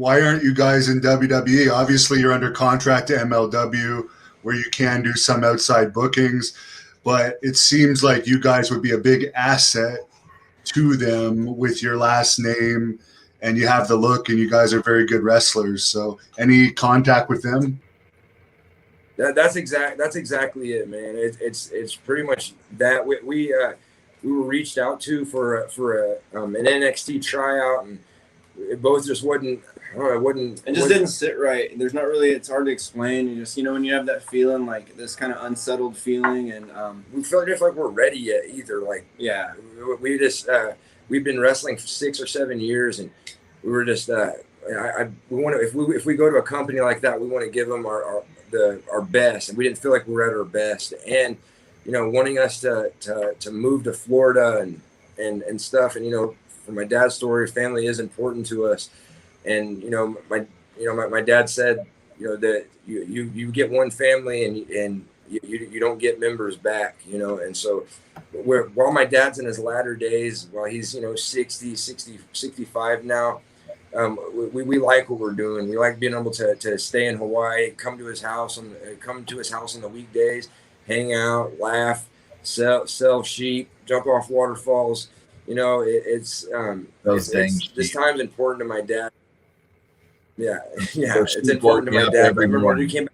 why aren't you guys in WWE? Obviously, you're under contract to MLW, where you can do some outside bookings, but it seems like you guys would be a big asset to them with your last name, and you have the look, and you guys are very good wrestlers. So, any contact with them? That's exactly it, man. It's pretty much that we were reached out to for an NXT tryout, and it both just wasn't. I don't know, it just didn't sit right. There's not really. It's hard to explain. You just when you have that feeling, like this kind of unsettled feeling, and we felt just like we're ready yet either. Like we just we've been wrestling for 6 or 7 years, and we were just we want to if we go to a company like that, we want to give them our best, and we didn't feel like we were at our best, and wanting us to move to Florida and stuff, and for my dad's story, family is important to us, and my dad said that you get one family and you don't get members back, and so while my dad's in his latter days, while he's 60, 65 now, we like what we're doing. We like being able to stay in Hawaii, come to his house on the weekdays, hang out, laugh, sell sheep, jump off waterfalls. This time's important to my dad. Yeah, it's important to my dad. I remember we came back.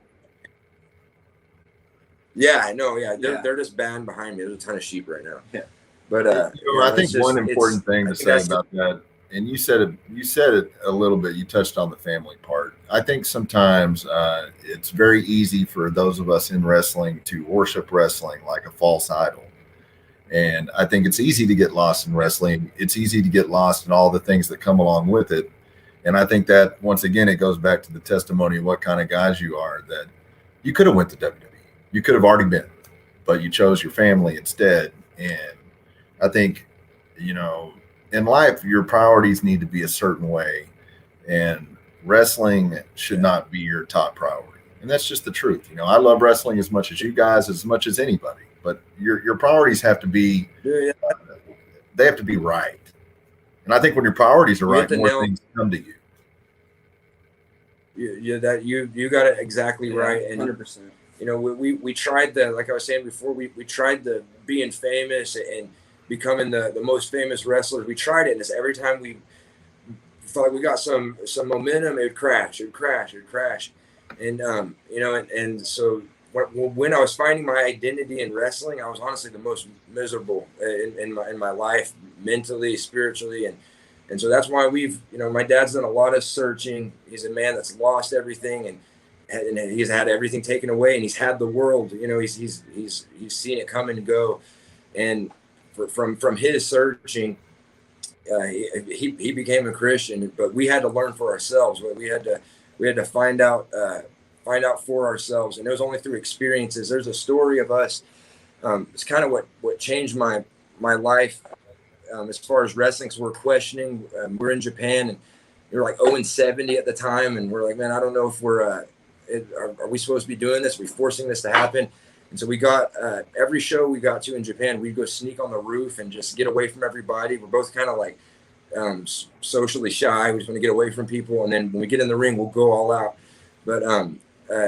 Yeah, I know. Yeah, they're just banned behind me. There's a ton of sheep right now. Yeah, but I think one important thing to say about that, and you said it a little bit. You touched on the family part. I think sometimes it's very easy for those of us in wrestling to worship wrestling like a false idol. And I think it's easy to get lost in wrestling. It's easy to get lost in all the things that come along with it. And I think that, once again, it goes back to the testimony of what kind of guys you are, that you could have went to WWE. You could have already been, but you chose your family instead. And I think, in life, your priorities need to be a certain way. And wrestling should not be your top priority. And that's just the truth. I love wrestling as much as you guys, as much as anybody. But your priorities have to be, they have to be right. And I think when your priorities are right, more things come to you. You got it exactly right. And 100%. We tried like I was saying before, we tried the being famous and becoming the most famous wrestlers. We tried it, and every time we felt like we got some momentum, it would crash. And and so when I was finding my identity in wrestling, I was honestly the most miserable in my life, mentally, spiritually, and so that's why my dad's done a lot of searching. He's a man that's lost everything, and he's had everything taken away, and he's had the world. He's seen it come and go, and from his searching, he became a Christian. But we had to learn for ourselves. We had to find out for ourselves, and it was only through experiences. There's a story of us. It's kind of what changed my life as far as wrestling. So we're questioning. We're in Japan, and we were like 0-70 at the time, and we're like, man, I don't know if are we supposed to be doing this? Are we forcing this to happen? And so we got every show we got to in Japan, we'd go sneak on the roof and just get away from everybody. We're both kind of like socially shy. We just want to get away from people, and then when we get in the ring, we'll go all out. But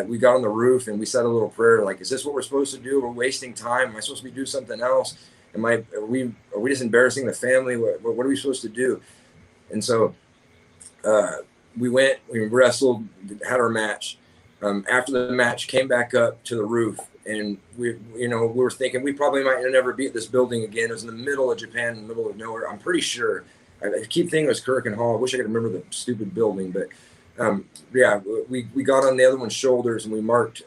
we got on the roof and we said a little prayer, like, is this what we're supposed to do? We're wasting time. Am I supposed to be doing something else? Are we just embarrassing the family? What are we supposed to do? And so we wrestled, had our match. After the match, came back up to the roof, and we were thinking we probably might never be at this building again. It was in the middle of Japan, in the middle of nowhere. I'm pretty sure. I keep thinking it was Kirk Hall. I wish I could remember the stupid building, but we got on the other one's shoulders, and we marked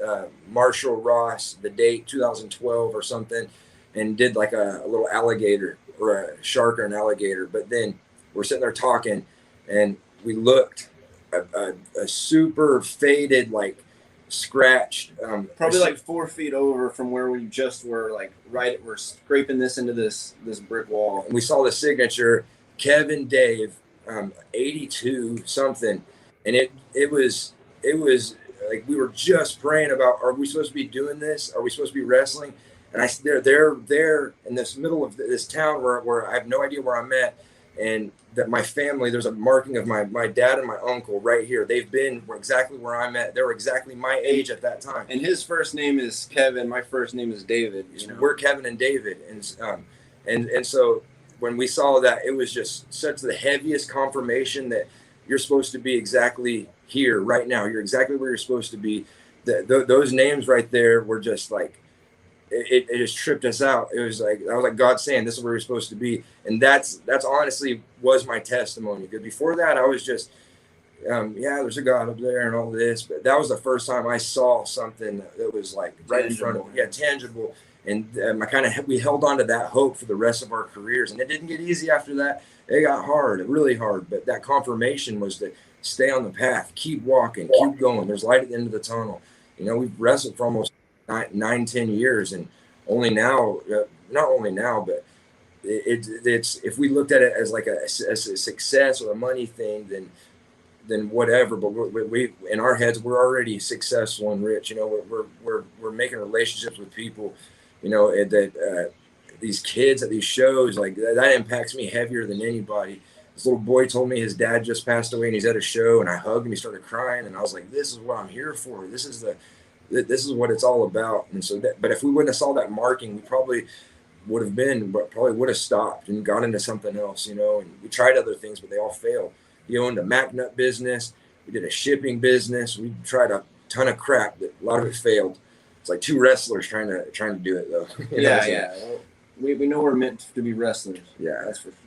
Marshall Ross, the date 2012 or something, and did like a little alligator or a shark or an alligator. But then we're sitting there talking, and we looked a super faded, like scratched, probably like 4 feet over from where we just were, like we're scraping this into this brick wall. And we saw the signature, Kevin Dave, 82 something. And it was like we were just praying about, are we supposed to be doing this? Are we supposed to be wrestling? And they're in this middle of this town where I have no idea where I'm at. and that my family, there's a marking of my dad and my uncle right here. They've been exactly where I'm at. They were exactly my age at that time. And his first name is Kevin. My first name is David. You know? We're Kevin and David, and so when we saw that, it was just such the heaviest confirmation that you're supposed to be exactly here right now. You're exactly where you're supposed to be. Those names right there were just like, it just tripped us out. It was like, I was like God saying, this is where we're supposed to be. And that's honestly was my testimony. Because before that, I was just, yeah, there's a God up there and all this. But that was the first time I saw something that was like right in front of me. Yeah, tangible. And we held on to that hope for the rest of our careers. And it didn't get easy after that. It got hard, really hard. But that confirmation was to stay on the path, keep walking, keep going. There's light at the end of the tunnel. You know, we've wrestled for almost 9-10 years, and only now, not only now, but it's if we looked at it as like a success or a money thing, then whatever. But we in our heads, we're already successful and rich. You know, we're making relationships with people. You know, that these kids at these shows, like that impacts me heavier than anybody. This little boy told me his dad just passed away, and he's at a show, and I hugged him. He started crying, and I was like, "This is what I'm here for. This is what it's all about." And so, but if we wouldn't have saw that marking, we probably would have stopped and got into something else, you know. And we tried other things, but they all failed. He owned a Mac nut business. We did a shipping business. We tried a ton of crap, but a lot of it failed. It's like two wrestlers trying to do it though. Yeah. We know we're meant to be wrestlers. Yeah, that's for sure.